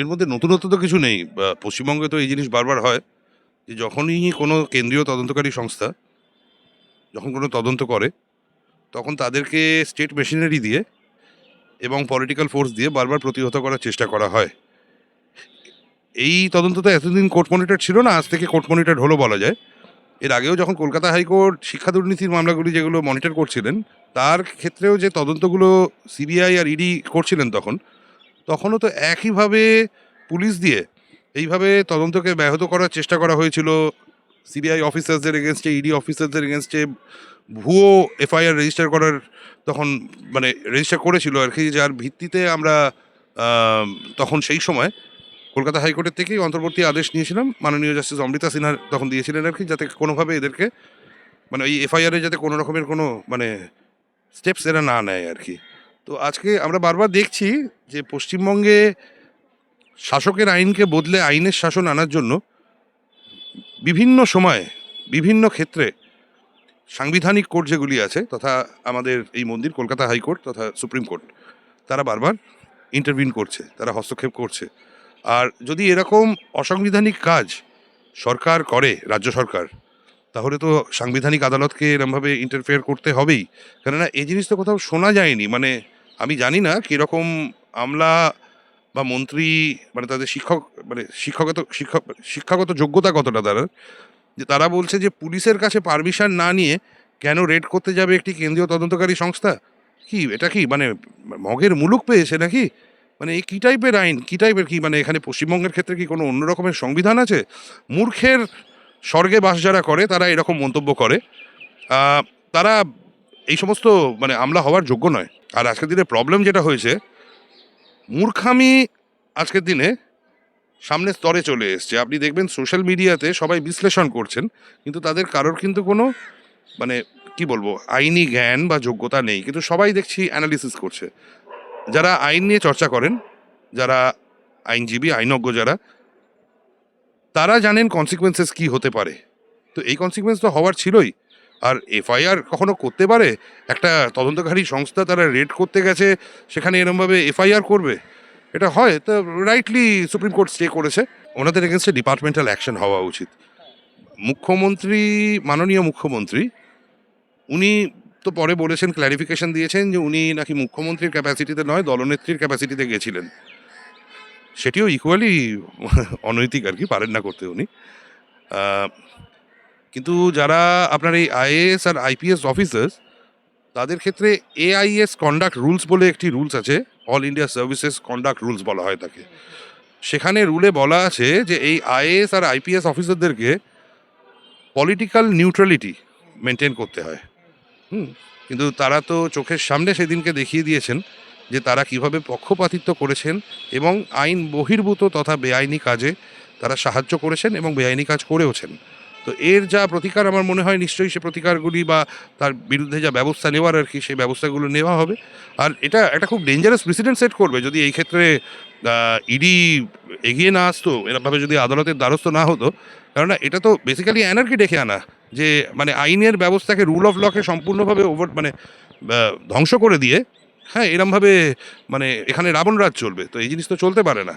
এর মধ্যে নতুনত্ব তো কিছু নেই। পশ্চিমবঙ্গে তো এই জিনিস বারবার হয় যে যখনই কোনো কেন্দ্রীয় তদন্তকারী সংস্থা যখন কোনো তদন্ত করে, তখন তাদেরকে স্টেট মেশিনারি দিয়ে এবং পলিটিক্যাল ফোর্স দিয়ে বারবার প্রতিহত করার চেষ্টা করা হয়। এই তদন্ত তো এতদিন কোর্ট মনিটর ছিল না, আজ থেকে কোর্ট মনিটর হলো বলা যায়। এর আগেও যখন কলকাতা হাইকোর্ট শিক্ষা দুর্নীতির মামলাগুলি যেগুলো মনিটর করছিলেন, তার ক্ষেত্রেও যে তদন্তগুলো সিবিআই আর ইডি করছিলেন তখনও তো একইভাবে পুলিশ দিয়ে এইভাবে তদন্তকে ব্যাহত করার চেষ্টা করা হয়েছিল। সিবিআই অফিসারদের এগেনস্টে, ইডি অফিসারদের এগেনস্টে ভুয়ো এফআইআর রেজিস্টার করার তখন মানে রেজিস্টার করেছিল আর কি, যার ভিত্তিতে আমরা আম, তখন সেই সময় কলকাতা হাইকোর্টের থেকেই অন্তর্বর্তী আদেশ নিয়েছিলাম। মাননীয় জাস্টিস অমৃতা সিনহা তখন দিয়েছিলেন আর কি, যাতে কোনোভাবে এদেরকে মানে ওই এফআইআরে যাতে কোনো রকমের কোনো মানে স্টেপস এরা না নেয় আর কি। তো আজকে আমরা বারবার দেখছি যে পশ্চিমবঙ্গে শাসকের আইনকে বদলে আইনের শাসন আনার জন্য বিভিন্ন সময়ে বিভিন্ন ক্ষেত্রে সাংবিধানিক কোর্ট যেগুলি আছে, তথা আমাদের এই মন্দির কলকাতা হাইকোর্ট তথা সুপ্রিম কোর্ট, তারা বারবার ইন্টারভিন করছে, তারা হস্তক্ষেপ করছে। আর যদি এরকম অসাংবিধানিক কাজ সরকার করে, রাজ্য সরকার, তাহলে তো সাংবিধানিক আদালতকে এরমভাবে ইন্টারফেয়ার করতে হবেই। কেননা এই জিনিস তো কোথাও শোনা যায়নি। মানে আমি জানি না কীরকম আমলা বা মন্ত্রী মানে তাদের শিক্ষাগত যোগ্যতা কতটা তারা, যে তারা বলছে যে পুলিশের কাছে পারমিশন না নিয়ে কেন রেড করতে যাবে একটি কেন্দ্রীয় তদন্তকারী সংস্থা। কি এটা কি মানে মগের মুলুক পেয়েছে নাকি? মানে এই কী টাইপের আইন, কী টাইপের কি মানে এখানে পশ্চিমবঙ্গের ক্ষেত্রে কি কোনো অন্য রকমের সংবিধান আছে? মূর্খের স্বর্গে বাস যারা করে তারা এরকম মন্তব্য করে। আহ, তারা এই সমস্ত মানে আমলা হওয়ার যোগ্য নয়। আর আজকের দিনে প্রবলেম যেটা হয়েছে, মূর্খামি আজকের দিনে সামনের স্তরে চলে এসছে। আপনি দেখবেন সোশ্যাল মিডিয়াতে সবাই বিশ্লেষণ করছেন, কিন্তু তাদের কারোর কিন্তু কোনো মানে কি বলবো আইনি জ্ঞান বা যোগ্যতা নেই, কিন্তু সবাই দেখছি অ্যানালিসিস করছে। যারা আইন নিয়ে চর্চা করেন, যারা আইনজীবী আইনজ্ঞ যারা, তারা জানেন কনসিকুয়েন্সেস কি হতে পারে। তো এই কনসিকুয়েন্স তো হওয়ার ছিলই। আর এফআইআর কখনো করতে পারে একটা তদন্তকারী সংস্থা, তারা রেড করতে গেছে সেখানে এরমভাবে এফআইআর করবে? এটা হয় তো রাইটলি সুপ্রিম কোর্ট স্টে করেছে। ওনাদের এগেনস্টে ডিপার্টমেন্টাল অ্যাকশন হওয়া উচিত। মুখ্যমন্ত্রী, মাননীয় মুখ্যমন্ত্রী, উনি তো পরে বলেছেন, ক্ল্যারিফিকেশন দিয়েছেন যে উনি নাকি মুখ্যমন্ত্রীর ক্যাপাসিটিতে নয়, দলনেত্রীর ক্যাপাসিটিতে গেছিলেন। সেটিও ইকুয়ালি অনৈতিক আর কি, পারেন না করতে উনি। আহ, কিন্তু যারা আপনার এই আইএএস আর আইপিএস অফিসার্স, তাদের ক্ষেত্রে এআইএস কন্ডাক্ট রুলস বলে একটি রুলস আছে, all India services conduct rules বলা হয় তাকে। সেখানে রুলে বলা আছে যে এই আইএএস আর আইপিএস অফিসারদেরকে পলিটিক্যাল নিউট্রালিটি মেনটেন করতে হয়। কিন্তু তারা তো চোখের সামনে সেদিনকে দেখিয়ে দিয়েছেন যে তারা কিভাবে পক্ষপাতিত্ব করেছেন এবং আইন বহির্ভূত তথা বেআইনি কাজে তারা সাহায্য করেছেন এবং বেআইনি কাজ করেওছেন। তো এর যা প্রতিকার, আমার মনে হয় নিশ্চয়ই সে প্রতিকারগুলি বা তার বিরুদ্ধে যা ব্যবস্থা নেওয়ার আর কি, সেই ব্যবস্থাগুলো নেওয়া হবে। আর এটা একটা খুব ডেঞ্জারাস প্রেসিডেন্ট সেট করবে যদি এই ক্ষেত্রে ইডি এগিয়ে না আসতো, এরকমভাবে যদি আদালতের দ্বারস্থ না হতো। কেননা এটা তো বেসিক্যালি অ্যানার্কি ডেকে আনা, যে মানে আইনের ব্যবস্থাকে, রুল অফ লকে সম্পূর্ণভাবে ওভার মানে ধ্বংস করে দিয়ে, হ্যাঁ এরমভাবে মানে এখানে রাবণ রাজ চলবে। তো এই জিনিস তো চলতে পারে না।